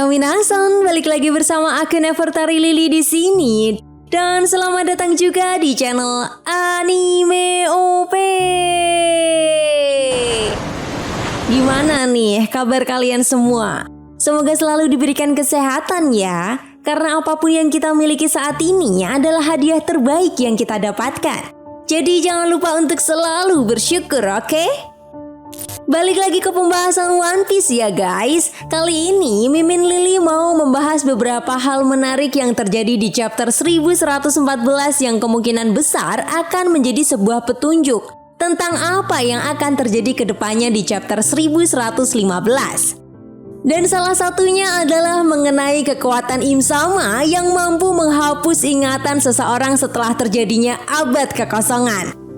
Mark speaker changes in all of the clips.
Speaker 1: Konnichiwa minasan, balik lagi bersama aku Nefertari Lily di sini. Dan selamat datang juga di channel Anime OP. Gimana nih kabar kalian semua? Semoga selalu diberikan kesehatan ya. Karena apapun yang kita miliki saat ini adalah hadiah terbaik yang kita dapatkan. Jadi jangan lupa untuk selalu bersyukur, oke? Balik lagi ke pembahasan One Piece ya guys. Kali ini Mimin Lily mau membahas beberapa hal menarik yang terjadi di chapter 1114 yang kemungkinan besar akan menjadi sebuah petunjuk tentang apa yang akan terjadi ke depannya di chapter 1115. Dan salah satunya adalah mengenai kekuatan Im Sama yang mampu menghapus ingatan seseorang setelah terjadinya abad kekosongan.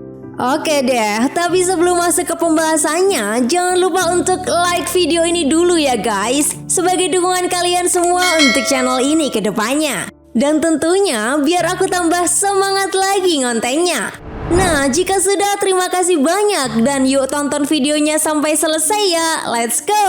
Speaker 1: Oke deh, tapi sebelum masuk ke pembahasannya, jangan lupa untuk like video ini dulu ya guys, sebagai dukungan kalian semua untuk channel ini ke depannya. Dan tentunya biar aku tambah semangat lagi ngontennya. Nah, jika sudah, terima kasih banyak dan yuk tonton videonya sampai selesai ya. Let's go!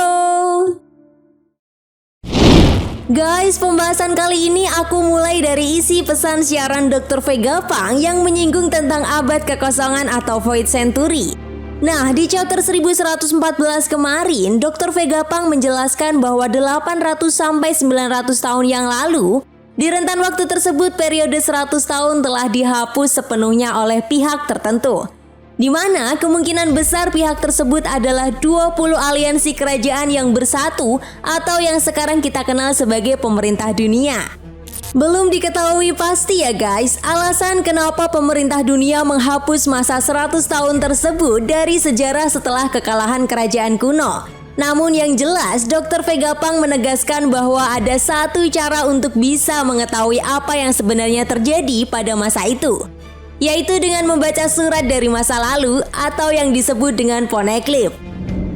Speaker 1: Guys, pembahasan kali ini aku mulai dari isi pesan siaran Dr. Vegapunk yang menyinggung tentang abad kekosongan atau Void Century. Nah, di chapter 1114 kemarin, Dr. Vegapunk menjelaskan bahwa 800 sampai 900 tahun yang lalu, di rentan waktu tersebut periode 100 tahun telah dihapus sepenuhnya oleh pihak tertentu. Di mana kemungkinan besar pihak tersebut adalah 20 aliansi kerajaan yang bersatu atau yang sekarang kita kenal sebagai pemerintah dunia. Belum diketahui pasti ya guys, alasan kenapa pemerintah dunia menghapus masa 100 tahun tersebut dari sejarah setelah kekalahan kerajaan kuno. Namun yang jelas, Dr. Vegapunk menegaskan bahwa ada satu cara untuk bisa mengetahui apa yang sebenarnya terjadi pada masa itu, yaitu dengan membaca surat dari masa lalu atau yang disebut dengan poneglyph.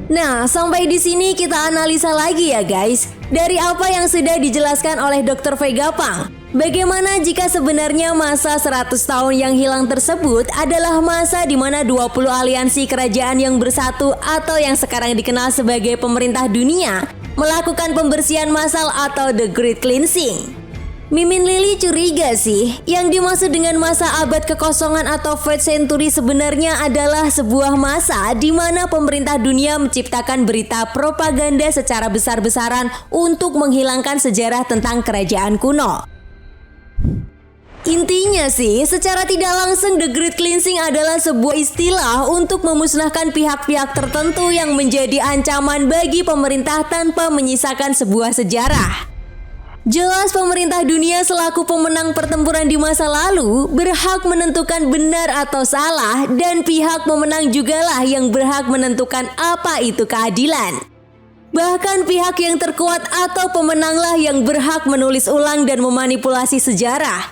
Speaker 1: Nah, sampai di sini kita analisa lagi ya guys, dari apa yang sudah dijelaskan oleh Dr. Vegapunk. Bagaimana jika sebenarnya masa 100 tahun yang hilang tersebut adalah masa di mana 20 aliansi kerajaan yang bersatu atau yang sekarang dikenal sebagai pemerintah dunia melakukan pembersihan massal atau The Great Cleansing. Mimin Lily curiga sih, yang dimaksud dengan masa abad kekosongan atau Void Century sebenarnya adalah sebuah masa di mana pemerintah dunia menciptakan berita propaganda secara besar-besaran untuk menghilangkan sejarah tentang kerajaan kuno. Intinya sih, secara tidak langsung The Great Cleansing adalah sebuah istilah untuk memusnahkan pihak-pihak tertentu yang menjadi ancaman bagi pemerintah tanpa menyisakan sebuah sejarah. Jelas pemerintah dunia selaku pemenang pertempuran di masa lalu berhak menentukan benar atau salah, dan pihak pemenang jugalah yang berhak menentukan apa itu keadilan. Bahkan pihak yang terkuat atau pemenanglah yang berhak menulis ulang dan memanipulasi sejarah.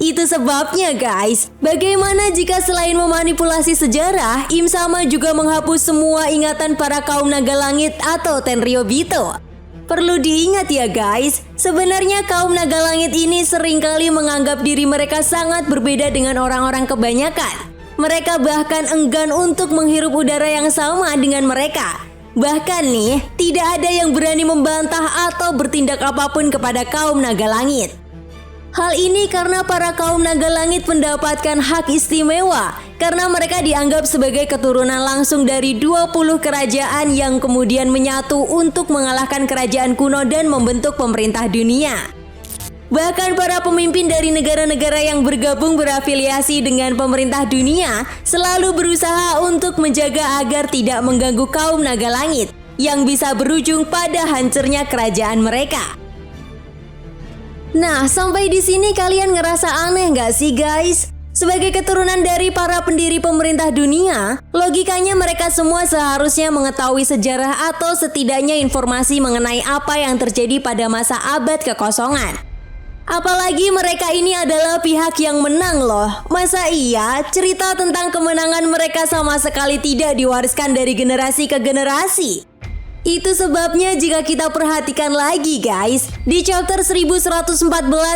Speaker 1: Itu sebabnya guys, bagaimana jika selain memanipulasi sejarah, Im Sama juga menghapus semua ingatan para kaum naga langit atau Tenryubito. Perlu diingat ya guys, sebenarnya kaum naga langit ini seringkali menganggap diri mereka sangat berbeda dengan orang-orang kebanyakan. Mereka bahkan enggan untuk menghirup udara yang sama dengan mereka. Bahkan nih, tidak ada yang berani membantah atau bertindak apapun kepada kaum naga langit. Hal ini karena para kaum naga langit mendapatkan hak istimewa karena mereka dianggap sebagai keturunan langsung dari 20 kerajaan yang kemudian menyatu untuk mengalahkan kerajaan kuno dan membentuk pemerintah dunia. Bahkan para pemimpin dari negara-negara yang bergabung berafiliasi dengan pemerintah dunia selalu berusaha untuk menjaga agar tidak mengganggu kaum naga langit yang bisa berujung pada hancurnya kerajaan mereka. Nah, sampai di sini kalian ngerasa aneh nggak sih guys? Sebagai keturunan dari para pendiri pemerintah dunia, logikanya mereka semua seharusnya mengetahui sejarah atau setidaknya informasi mengenai apa yang terjadi pada masa abad kekosongan. Apalagi mereka ini adalah pihak yang menang loh. Masa iya cerita tentang kemenangan mereka sama sekali tidak diwariskan dari generasi ke generasi? Itu sebabnya jika kita perhatikan lagi guys, di chapter 1114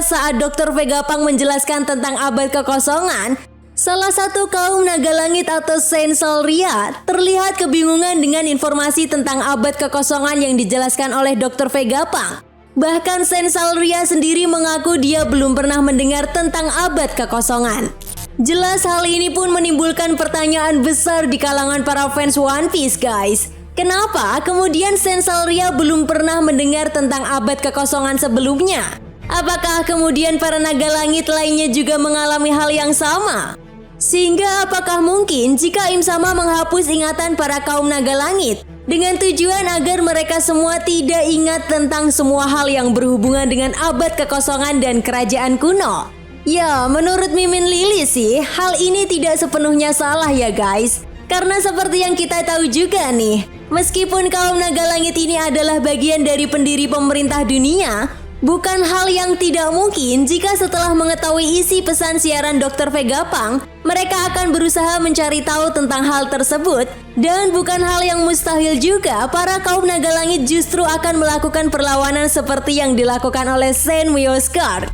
Speaker 1: saat Dr. Vegapunk menjelaskan tentang abad kekosongan, salah satu kaum naga langit atau Saint Salria terlihat kebingungan dengan informasi tentang abad kekosongan yang dijelaskan oleh Dr. Vegapunk. Bahkan Sensalria sendiri mengaku dia belum pernah mendengar tentang abad kekosongan. Jelas hal ini pun menimbulkan pertanyaan besar di kalangan para fans One Piece, guys. Kenapa kemudian Sensalria belum pernah mendengar tentang abad kekosongan sebelumnya? Apakah kemudian para naga langit lainnya juga mengalami hal yang sama? Sehingga apakah mungkin jika Im Sama menghapus ingatan para kaum naga langit dengan tujuan agar mereka semua tidak ingat tentang semua hal yang berhubungan dengan abad kekosongan dan kerajaan kuno? Ya, menurut Mimin Lily sih, hal ini tidak sepenuhnya salah ya guys. Karena seperti yang kita tahu juga nih, meskipun kaum naga langit ini adalah bagian dari pendiri pemerintah dunia, bukan hal yang tidak mungkin jika setelah mengetahui isi pesan siaran Dr. Vegapunk, mereka akan berusaha mencari tahu tentang hal tersebut. Dan bukan hal yang mustahil juga para kaum naga langit justru akan melakukan perlawanan seperti yang dilakukan oleh Saint Myoskar.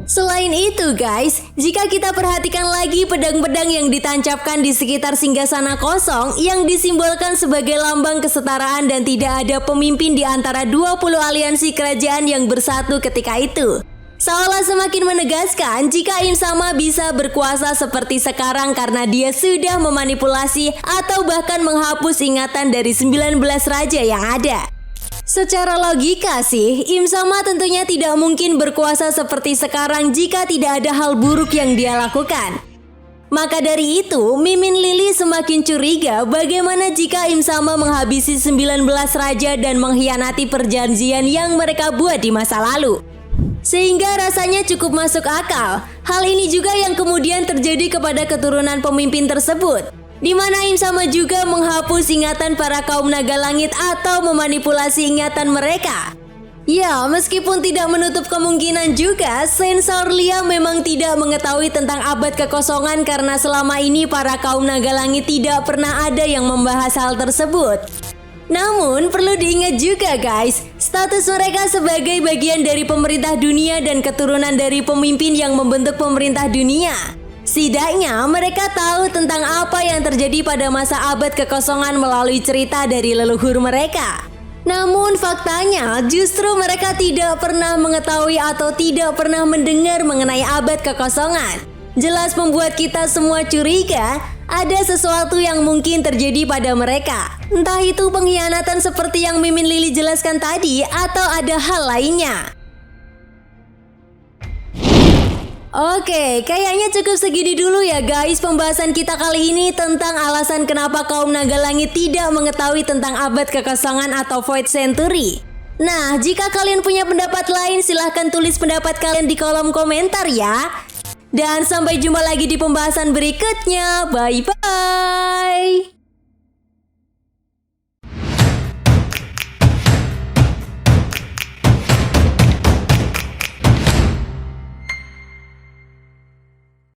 Speaker 1: Selain itu guys, jika kita perhatikan lagi pedang-pedang yang ditancapkan di sekitar singgasana kosong yang disimbolkan sebagai lambang kesetaraan dan tidak ada pemimpin di antara 20 aliansi kerajaan yang bersatu ketika itu, seolah semakin menegaskan jika Im Sama bisa berkuasa seperti sekarang karena dia sudah memanipulasi atau bahkan menghapus ingatan dari 19 raja yang ada. Secara logika sih, Im Sama tentunya tidak mungkin berkuasa seperti sekarang jika tidak ada hal buruk yang dia lakukan. Maka dari itu, Mimin Lily semakin curiga bagaimana jika Im Sama menghabisi 19 raja dan mengkhianati perjanjian yang mereka buat di masa lalu. Sehingga rasanya cukup masuk akal. Hal ini juga yang kemudian terjadi kepada keturunan pemimpin tersebut, di mana Im Sama juga menghapus ingatan para kaum naga langit atau memanipulasi ingatan mereka. Ya, meskipun tidak menutup kemungkinan juga Sensalria memang tidak mengetahui tentang abad kekosongan karena selama ini para kaum naga langit tidak pernah ada yang membahas hal tersebut. Namun perlu diingat juga guys, status mereka sebagai bagian dari pemerintah dunia dan keturunan dari pemimpin yang membentuk pemerintah dunia. Setidaknya mereka tahu tentang apa yang terjadi pada masa abad kekosongan melalui cerita dari leluhur mereka. Namun faktanya justru mereka tidak pernah mengetahui atau tidak pernah mendengar mengenai abad kekosongan. Jelas membuat kita semua curiga ada sesuatu yang mungkin terjadi pada mereka. Entah itu pengkhianatan seperti yang Mimin Lily jelaskan tadi atau ada hal lainnya. Oke, kayaknya cukup segini dulu ya guys pembahasan kita kali ini tentang alasan kenapa kaum naga langit tidak mengetahui tentang abad kekosongan atau Void Century. Nah, jika kalian punya pendapat lain silahkan tulis pendapat kalian di kolom komentar ya. Dan sampai jumpa lagi di pembahasan berikutnya. Bye-bye.